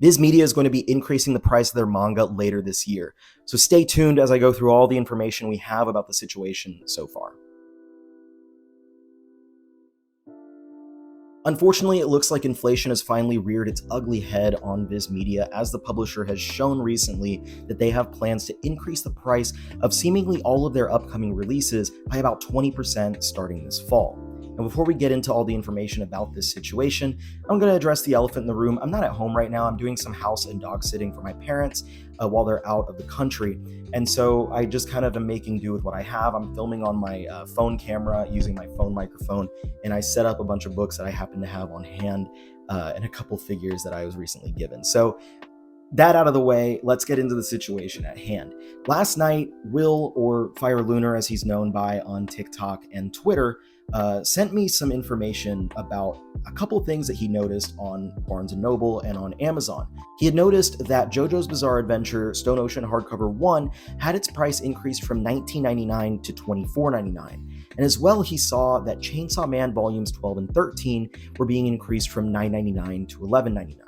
Viz Media is going to be increasing the price of their manga later this year. So stay tuned as I go through all the information we have about the situation so far. Unfortunately, it looks like inflation has finally reared its ugly head on Viz Media, as the publisher has shown recently that they have plans to increase the price of seemingly all of their upcoming releases by about 20% starting this fall. And before we get into all the information about this situation, I'm going to address the elephant in the room. I'm not at home right now. I'm doing some house and dog sitting for my parents while they're out of the country. And so I just kind of am making do with what I have. I'm filming on my phone camera using my phone microphone, and I set up a bunch of books that I happen to have on hand and a couple figures that I was recently given. So that out of the way, let's get into the situation at hand. Last night, Will, or Fire Lunar as he's known by on TikTok and Twitter, sent me some information about a couple things that he noticed on Barnes & Noble and on Amazon. He had noticed that JoJo's Bizarre Adventure Stone Ocean Hardcover 1 had its price increased from $19.99 to $24.99. And as well, he saw that Chainsaw Man Volumes 12 and 13 were being increased from $9.99 to $11.99.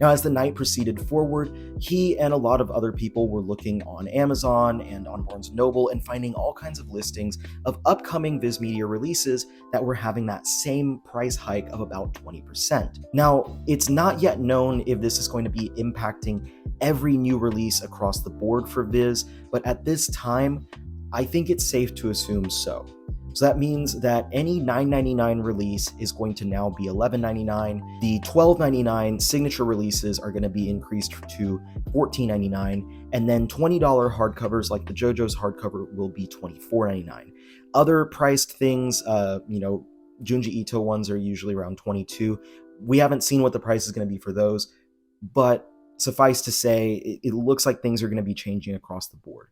Now, as the night proceeded forward, he and a lot of other people were looking on Amazon and on Barnes & Noble and finding all kinds of listings of upcoming Viz Media releases that were having that same price hike of about 20%. Now, it's not yet known if this is going to be impacting every new release across the board for Viz, but at this time, I think it's safe to assume so. So that means that any $9.99 release is going to now be $11.99. The $12.99 signature releases are going to be increased to $14.99. And then $20 hardcovers like the JoJo's hardcover will be $24.99. Other priced things, Junji Ito ones are usually around $22. We haven't seen what the price is going to be for those, but suffice to say, it looks like things are going to be changing across the board.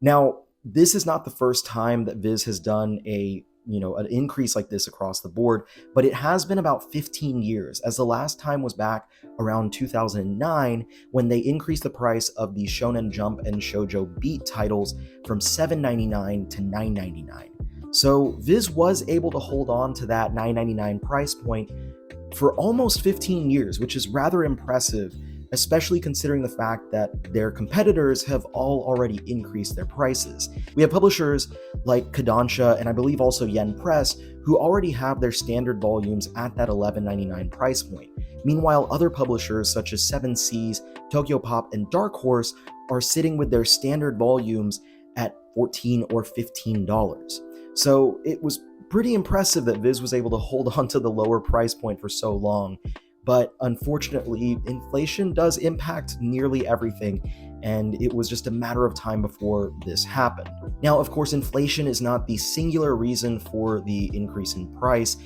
Now, this is not the first time that Viz has done an increase like this across the board, but it has been about 15 years, as the last time was back around 2009 when they increased the price of the Shonen Jump and Shoujo Beat titles from $7.99 to $9.99. So Viz was able to hold on to that $9.99 price point for almost 15 years, which is rather impressive, especially considering the fact that their competitors have all already increased their prices. We have publishers like Kodansha and I believe also Yen Press who already have their standard volumes at that $11.99 price point. Meanwhile, other publishers such as Seven Seas, Tokyo Pop, and Dark Horse are sitting with their standard volumes at $14 or $15. So it was pretty impressive that Viz was able to hold on to the lower price point for so long. But unfortunately, inflation does impact nearly everything, and it was just a matter of time before this happened. Now, of course, inflation is not the singular reason for the increase in price,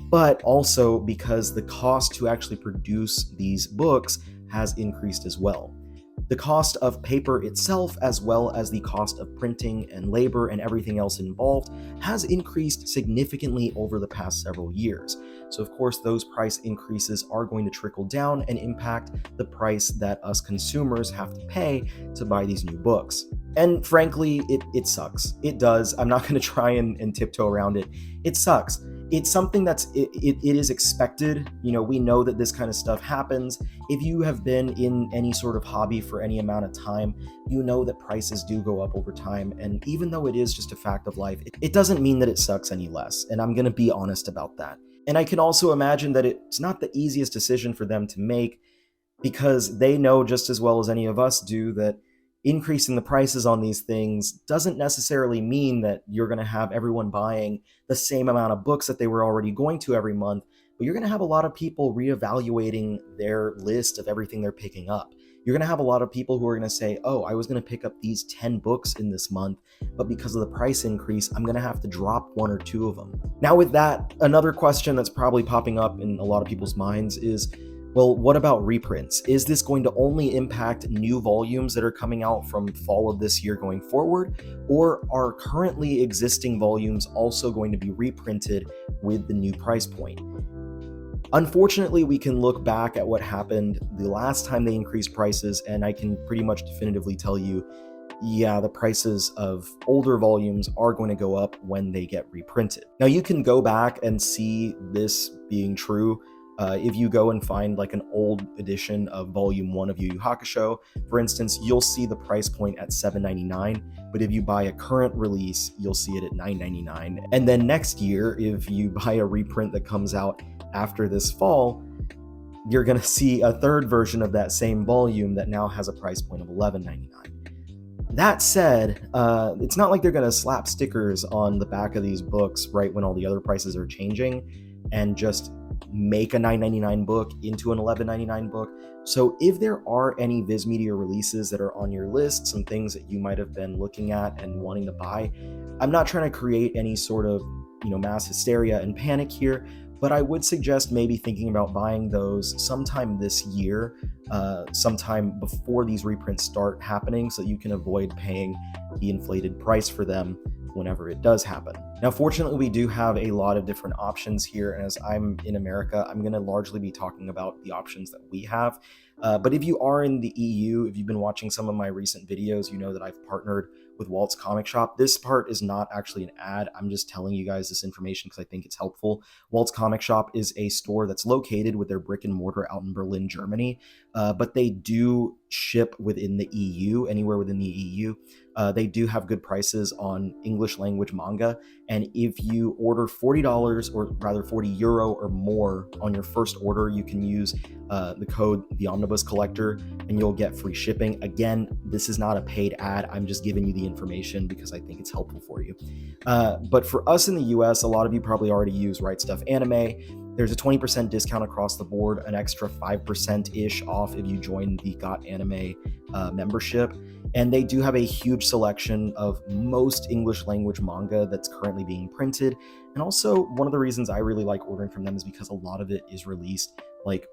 but also because the cost to actually produce these books has increased as well. The cost of paper itself, as well as the cost of printing and labor and everything else involved, has increased significantly over the past several years. So of course, those price increases are going to trickle down and impact the price that us consumers have to pay to buy these new books. And frankly, it sucks. It does. I'm not going to try and tiptoe around it. It sucks. It's something it is expected. We know that this kind of stuff happens. If you have been in any sort of hobby for any amount of time, you know that prices do go up over time. And even though it is just a fact of life, it doesn't mean that it sucks any less. And I'm going to be honest about that. And I can also imagine that it's not the easiest decision for them to make, because they know just as well as any of us do that increasing the prices on these things doesn't necessarily mean that you're going to have everyone buying the same amount of books that they were already going to every month, but you're going to have a lot of people reevaluating their list of everything they're picking up. You're going to have a lot of people who are going to say, oh, I was going to pick up these 10 books in this month, but because of the price increase, I'm going to have to drop one or two of them. Now with that, another question that's probably popping up in a lot of people's minds is, well, what about reprints? Is this going to only impact new volumes that are coming out from fall of this year going forward, or are currently existing volumes also going to be reprinted with the new price point? Unfortunately, we can look back at what happened the last time they increased prices, and I can pretty much definitively tell you, yeah, the prices of older volumes are going to go up when they get reprinted. Now, you can go back and see this being true If you go and find like an old edition of Volume 1 of Yu Yu Hakusho, for instance, you'll see the price point at $7.99, but if you buy a current release, you'll see it at $9.99. And then next year, if you buy a reprint that comes out after this fall, you're going to see a third version of that same volume that now has a price point of $11.99. That said, it's not like they're going to slap stickers on the back of these books right when all the other prices are changing and just make a $9.99 book into an $11.99 book. So if there are any Viz Media releases that are on your list, some things that you might have been looking at and wanting to buy, I'm not trying to create any sort of mass hysteria and panic here, but I would suggest maybe thinking about buying those sometime this year, sometime before these reprints start happening, so you can avoid paying the inflated price for them whenever it does happen. Now, fortunately, we do have a lot of different options here, and as I'm in America, I'm going to largely be talking about the options that we have. But if you are in the EU, if you've been watching some of my recent videos, you know that I've partnered with Walt's Comic Shop. This part is not actually an ad. I'm just telling you guys this information because I think it's helpful. Walt's Comic Shop is a store that's located with their brick and mortar out in Berlin, Germany, but they do ship within the EU, anywhere within the EU. They do have good prices on English language manga, and if you order $40 or rather €40 or more on your first order, you can use the code The Omnibus Collector and you'll get free shipping. Again, this is not a paid ad. I'm just giving you the information because I think it's helpful for you. But for us in the US, a lot of you probably already use Right Stuff Anime. There's a 20% discount across the board, an extra 5%-ish off if you join the Got Anime membership. And they do have a huge selection of most English language manga that's currently being printed. And also, one of the reasons I really like ordering from them is because a lot of it is released like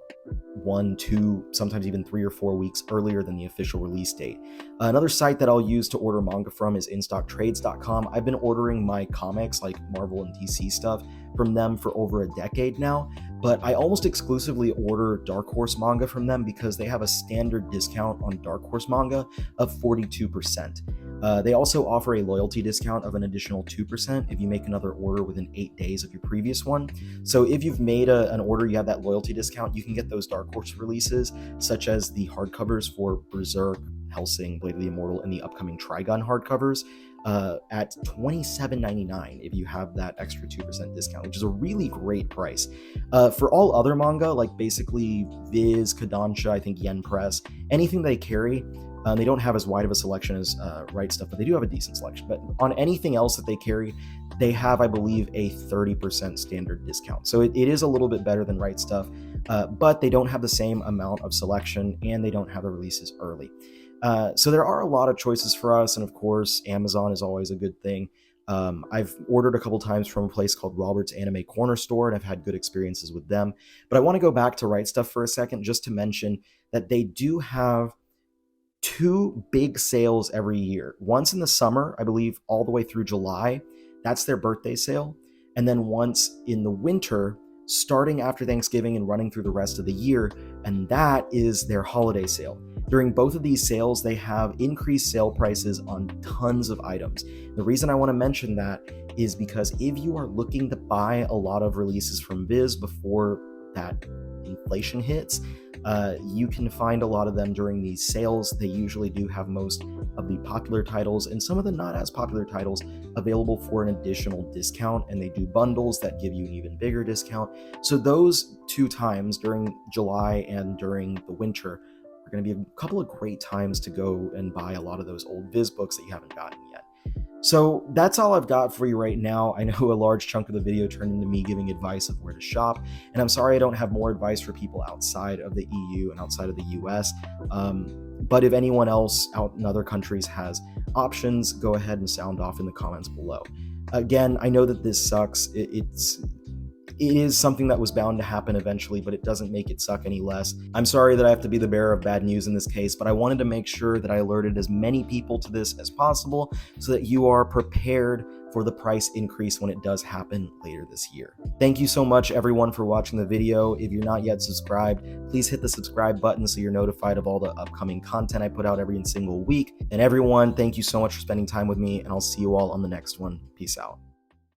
1, 2, sometimes even 3 or 4 weeks earlier than the official release date. Another site that I'll use to order manga from is InStockTrades.com. I've been ordering my comics, like Marvel and DC stuff, from them for over a decade now, but I almost exclusively order Dark Horse manga from them because they have a standard discount on Dark Horse manga of 42%. They also offer a loyalty discount of an additional 2% if you make another order within 8 days of your previous one. So if you've made an order, you have that loyalty discount, you can get those Dark Horse releases, such as the hardcovers for Berserk, Hellsing, Blade of the Immortal, and the upcoming Trigun hardcovers, at $27.99 if you have that extra 2% discount, which is a really great price. For all other manga, like basically Viz, Kodansha, I think Yen Press, anything they carry, they don't have as wide of a selection as Right Stuff, but they do have a decent selection. But on anything else that they carry, they have, I believe, a 30% standard discount. So it is a little bit better than Right Stuff, but they don't have the same amount of selection and they don't have the releases early. So there are a lot of choices for us, and of course, Amazon is always a good thing. I've ordered a couple times from a place called Robert's Anime Corner Store, and I've had good experiences with them. But I want to go back to Right Stuff for a second, just to mention that they do have 2 big sales every year. Once in the summer, I believe, all the way through July. That's their birthday sale. And then once in the winter, starting after Thanksgiving and running through the rest of the year, and that is their holiday sale. During both of these sales, they have increased sale prices on tons of items. The reason I want to mention that is because if you are looking to buy a lot of releases from Viz before that inflation hits, you can find a lot of them during these sales. They usually do have most of the popular titles and some of the not as popular titles available for an additional discount, and they do bundles that give you an even bigger discount. So those 2 times, during July and during the winter, are going to be a couple of great times to go and buy a lot of those old Viz books that you haven't gotten yet. So that's all I've got for you right now. I know a large chunk of the video turned into me giving advice of where to shop, and I'm sorry I don't have more advice for people outside of the EU and outside of the US. But if anyone else out in other countries has options, go ahead and sound off in the comments below. Again, I know that this sucks. It is something that was bound to happen eventually, but it doesn't make it suck any less. I'm sorry that I have to be the bearer of bad news in this case, but I wanted to make sure that I alerted as many people to this as possible so that you are prepared for the price increase when it does happen later this year. Thank you so much, everyone, for watching the video. If you're not yet subscribed, please hit the subscribe button so you're notified of all the upcoming content I put out every single week. And everyone, thank you so much for spending time with me, and I'll see you all on the next one. Peace out.